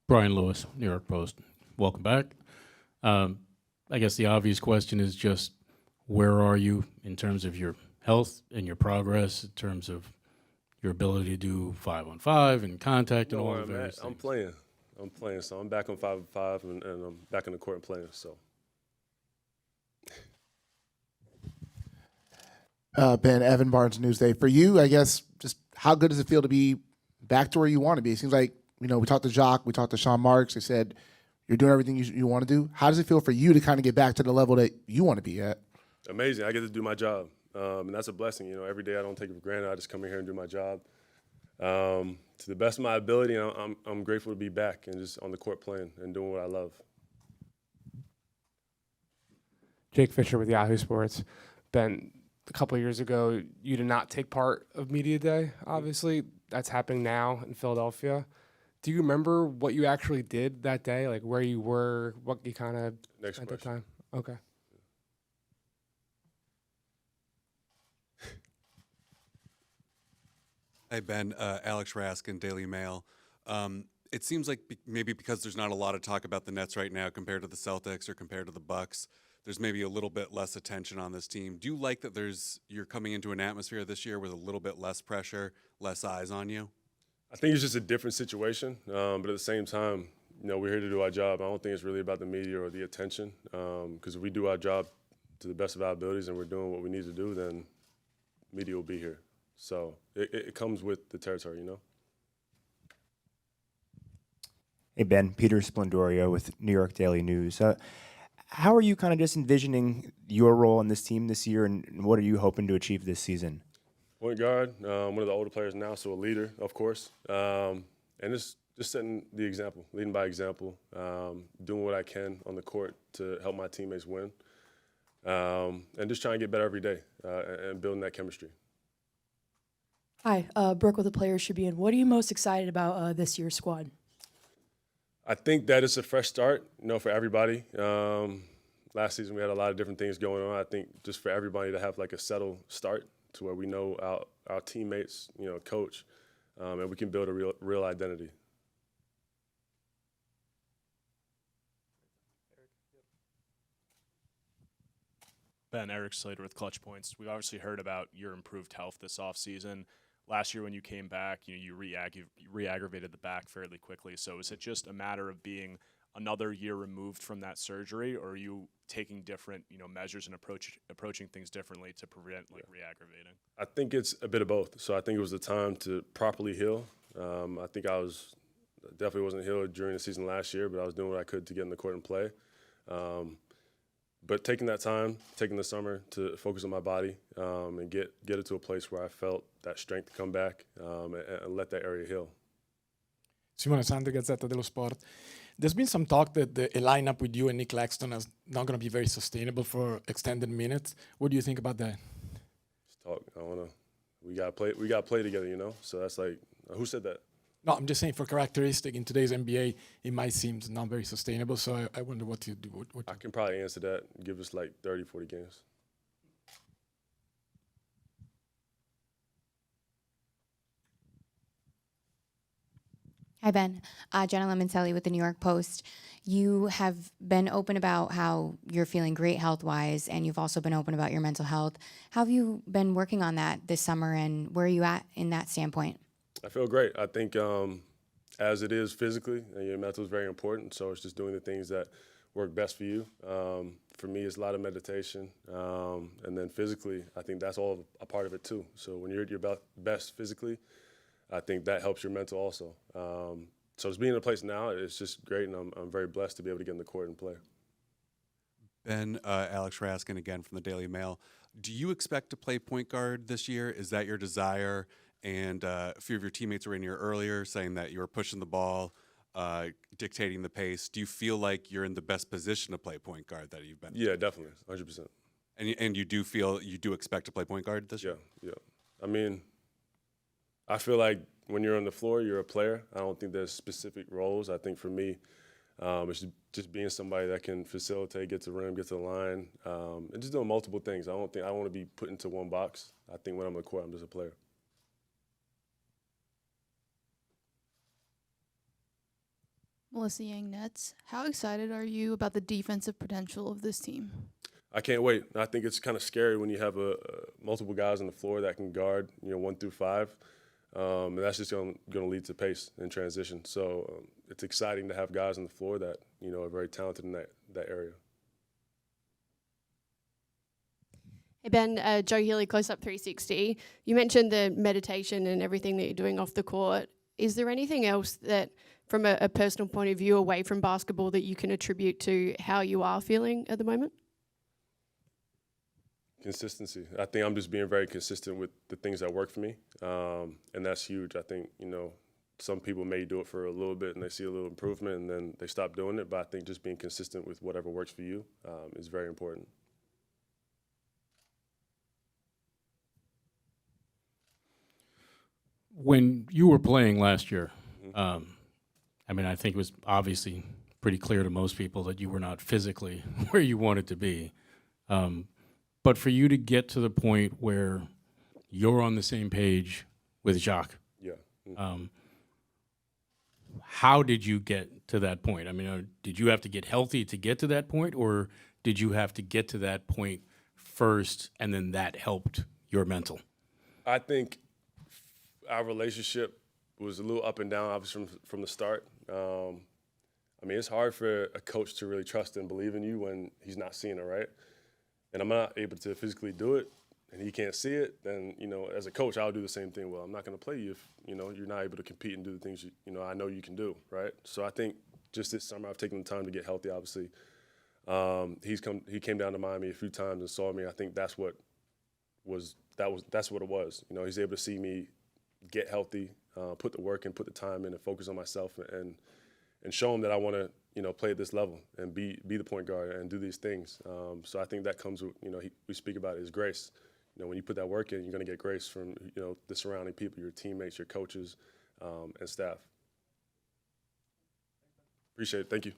Brian Lewis, New York Post. Welcome back. Um, I guess the obvious question is just where are you in terms of your health and your progress, in terms of your ability to do 5-on-5 and contact You and know all where the I'm at? various I'm things? playing. I'm playing. So I'm back on 5-on-5, and I'm back in the court and playing. So Ben, Evan Barnes, Newsday. For you, I guess, just how good does it feel to be back to where you want to be? It seems like, we talked to Jacques, we talked to Sean Marks. They said you're doing everything you want to do. How does it feel for you to kind of get back to the level that you want to be at? amazing. I get to do my job, and that's a blessing. Every day I don't take it for granted. I just come in here and do my job to the best of my ability. And I'm grateful to be back and just on the court playing and doing what I love. Jake Fisher with Yahoo Sports. Ben, a couple of years ago, you did not take part of Media Day, obviously. That's happening now in Philadelphia. Do you remember what you actually did that day, like where you were, what you kind of Next at the question. time? Okay. Hey, Ben. Alex Raskin, Daily Mail. It seems like maybe because there's not a lot of talk about the Nets right now compared to the Celtics or compared to the Bucks, there's maybe a little bit less attention on this team. Do you like that you're coming into an atmosphere this year with a little bit less pressure, less eyes on you? I think it's just a different situation, but at the same time, we're here to do our job. I don't think it's really about the media or the attention, because if we do our job to the best of our abilities and we're doing what we need to do, then media will be here. So it comes with the territory. Hey, Ben. Peter Splendorio with New York Daily News. How are you kind of just envisioning your role in this team this year, and what are you hoping to achieve this season? Point guard, one of the older players now, so a leader, of course, and just setting the example, leading by example, doing what I can on the court to help my teammates win, and just trying to get better every day and building that chemistry. Hi, Brooke with the Players Tribune. What are you most excited about this year's squad? I think that it's a fresh start, for everybody. Last season we had a lot of different things going on. I think just for everybody to have like a settled start to where we know our teammates, coach, and we can build a real identity. Ben, Eric Slater with Clutch Points. We obviously heard about your improved health this offseason. Last year when you came back, you re-aggravated the back fairly quickly. So is it just a matter of being another year removed from that surgery, or are you taking different measures and approaching things differently to prevent re-aggravating? I think it's a bit of both. So I think it was the time to properly heal. I think I definitely wasn't healed during the season last year, but I was doing what I could to get in the court and play. But taking that time, taking the summer to focus on my body and get it to a place where I felt that strength come back and let that area heal. Simone Sandri, Gazzetta dello Sport. There's been some talk that a lineup with you and Nick Claxton is not going to be very sustainable for extended minutes. What do you think about that? Just talk. I don't know. We got to play together, So that's like, who said that? No, I'm just saying for characteristic in today's NBA, it might seem not very sustainable. So I wonder what you do. I can probably answer that. Give us like 30, 40 games. Hi, Ben. Jenna Lemoncelli with the New York Post. You have been open about how you're feeling great health-wise, and you've also been open about your mental health. How have you been working on that this summer, and where are you at in that standpoint? I feel great. I think as it is physically, your mental is very important, so it's just doing the things that work best for you. For me, it's a lot of meditation, and then physically, I think that's all a part of it too. So when you're at your best physically, I think that helps your mental also. So just being in a place now, it's just great, and I'm very blessed to be able to get in the court and play. Ben, Alex Raskin again from the Daily Mail. Do you expect to play point guard this year? Is that your desire? And a few of your teammates were in here earlier saying that you were pushing the ball, dictating the pace. Do you feel like you're in the best position to play point guard that you've been? Yeah, definitely, 100%. And you do expect to play point guard this year? Yeah. I mean, I feel like when you're on the floor, you're a player. I don't think there's specific roles. I think for me, it's just being somebody that can facilitate, get to the rim, get to the line, and just doing multiple things. I don't want to be put into one box. I think when I'm on the court, I'm just a player. Melissa Yang Nets. How excited are you about the defensive potential of this team? I can't wait. I think it's kind of scary when you have multiple guys on the floor that can guard, 1 through 5. And that's just going to lead to pace and transition. So it's exciting to have guys on the floor that, are very talented in that area. Hey Ben, Joe Healy, Close Up 360. You mentioned the meditation and everything that you're doing off the court. Is there anything else that, from a personal point of view, away from basketball, that you can attribute to how you are feeling at the moment? Consistency. I think I'm just being very consistent with the things that work for me, and that's huge. I think, some people may do it for a little bit and they see a little improvement and then they stop doing it, but I think just being consistent with whatever works for you is very important. When you were playing last year, I think it was obviously pretty clear to most people that you were not physically where you wanted to be. But for you to get to the point where you're on the same page with Jacques, how did you get to that point? Did you have to get healthy to get to that point, or did you have to get to that point first and then that helped your mental? I think our relationship was a little up and down, obviously, from the start. It's hard for a coach to really trust and believe in you when he's not seeing it, right? And I'm not able to physically do it, and he can't see it, then, as a coach, I'll do the same thing. Well, I'm not going to play you if, you're not able to compete and do the things, I know you can do, right? So I think just this summer I've taken the time to get healthy, obviously. He came down to Miami a few times and saw me. I think that's what it was. He's able to see me get healthy, put the work in, put the time in, and focus on myself and show him that I want to, play at this level and be the point guard and do these things. So I think that comes with, we speak about it as grace. When you put that work in, you're going to get grace from, the surrounding people, your teammates, your coaches, and staff. Appreciate it. Thank you.